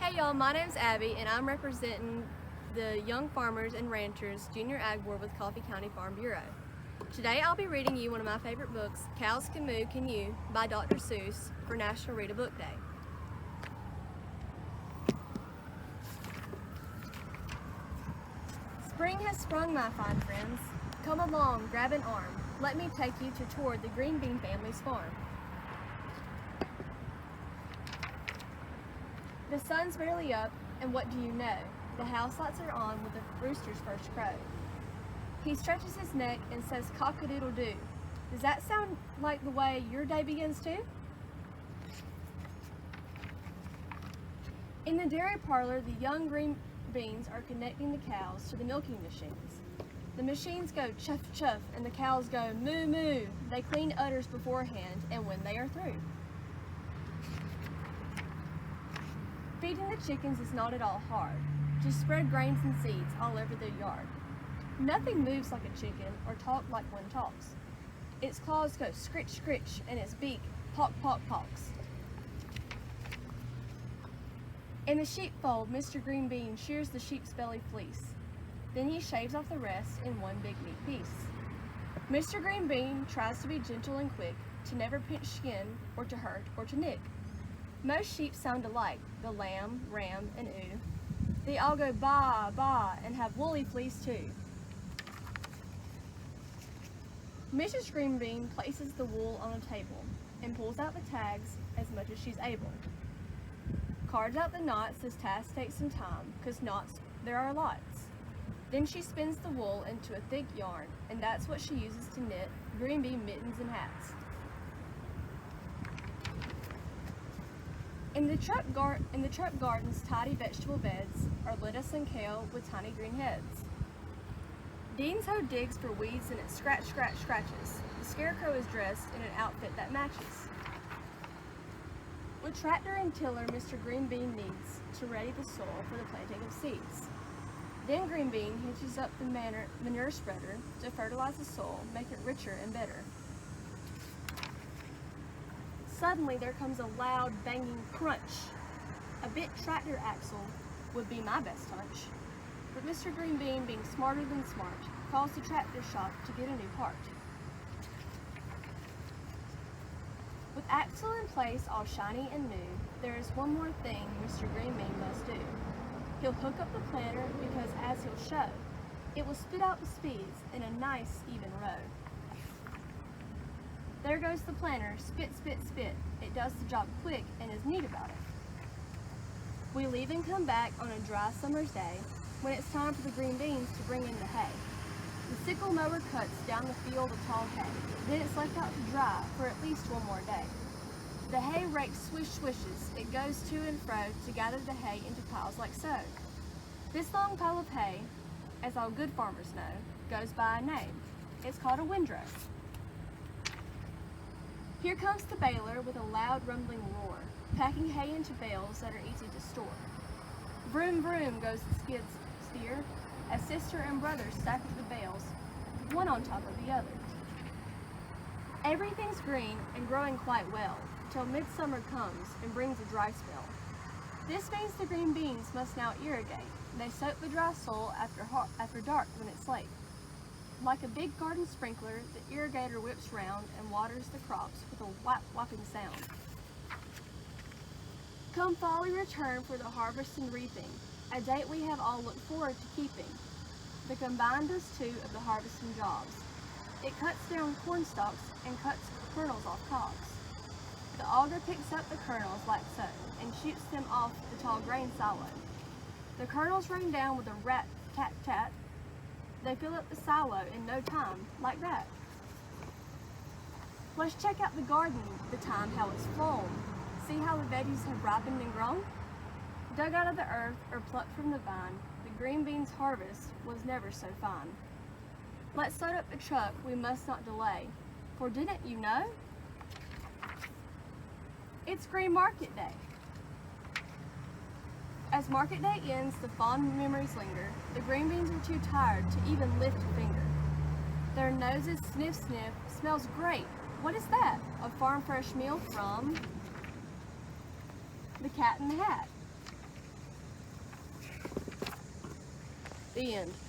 Hey y'all, my name's Abby and I'm representing the Young Farmers and Ranchers Junior Ag Board with Coffee County Farm Bureau. Today I'll be reading you one of my favorite books, Cows Can Moo, Can You, by Dr. Seuss for National Read a Book Day. Spring has sprung, my fine friends. Come along, grab an arm. Let me take you to toward the Green Bean family's farm. The sun's barely up, and what do you know? The house lights are on with the rooster's first crow. He stretches his neck and says cock-a-doodle-doo. Does that sound like the way your day begins too? In the dairy parlor, the young green beans are connecting the cows to the milking machines. The machines go chuff chuff and the cows go moo moo. They clean udders beforehand and when they are through. Feeding the chickens is not at all hard. Just spread grains and seeds all over their yard. Nothing moves like a chicken or talks like one talks. Its claws go scritch scritch and its beak pock pock pocks. In the sheepfold, Mr. Green Bean shears the sheep's belly fleece. Then he shaves off the rest in one big neat piece. Mr. Green Bean tries to be gentle and quick, to never pinch skin or to hurt or to nick. Most sheep sound alike, the lamb, ram, and ewe. They all go baa, baa, and have woolly fleece too. Mrs. Green Bean places the wool on a table and pulls out the tags as much as she's able. Cards out the knots as tasks take some time, 'cause knots there are lots. Then she spins the wool into a thick yarn, and that's what she uses to knit green bean mittens and hats. In the truck garden's tidy vegetable beds are lettuce and kale with tiny green heads. Dean's hoe digs for weeds and it scratch, scratch, scratches. The scarecrow is dressed in an outfit that matches. With tractor and tiller, Mr. Green Bean needs to ready the soil for the planting of seeds. Then Green Bean hitches up the manure spreader to fertilize the soil, make it richer and better. Suddenly there comes a loud banging crunch. A bit tractor axle would be my best hunch. But Mr. Green Bean, being smarter than smart, calls the tractor shop to get a new part. With axle in place all shiny and new, there is one more thing Mr. Green Bean must do. He'll hook up the planter because, as he'll show, it will spit out the speeds in a nice even row. There goes the planter, spit, spit, spit. It does the job quick and is neat about it. We leave and come back on a dry summer's day when it's time for the green beans to bring in the hay. The sickle mower cuts down the field of tall hay. Then it's left out to dry for at least one more day. The hay rake swish swishes. It goes to and fro to gather the hay into piles like so. This long pile of hay, as all good farmers know, goes by a name. It's called a windrow. Here comes the baler with a loud rumbling roar, packing hay into bales that are easy to store. Vroom vroom goes the skid steer, as sister and brother stack up the bales, one on top of the other. Everything's green and growing quite well, till midsummer comes and brings a dry spell. This means the green beans must now irrigate. They soak the dry soil after dark when it's late. Like a big garden sprinkler, the irrigator whips round and waters the crops with a whap-whapping sound. Come fall we return for the harvest and reaping, a date we have all looked forward to keeping. The combine does two of the harvesting jobs. It cuts down corn stalks and cuts kernels off cobs. The auger picks up the kernels like so and shoots them off the tall grain silo. The kernels rain down with a rat-tat-tat. They fill up the silo in no time, like that. Let's check out the garden, the time how it's flown. See how the veggies have ripened and grown? Dug out of the earth or plucked from the vine, the green beans harvest was never so fine. Let's load up the truck, we must not delay, for didn't you know? It's Green Market Day. As market day ends, the fond memories linger. The green beans are too tired to even lift a finger. Their noses sniff, sniff, smells great. What is that? A farm fresh meal from the Cat in the Hat. The end.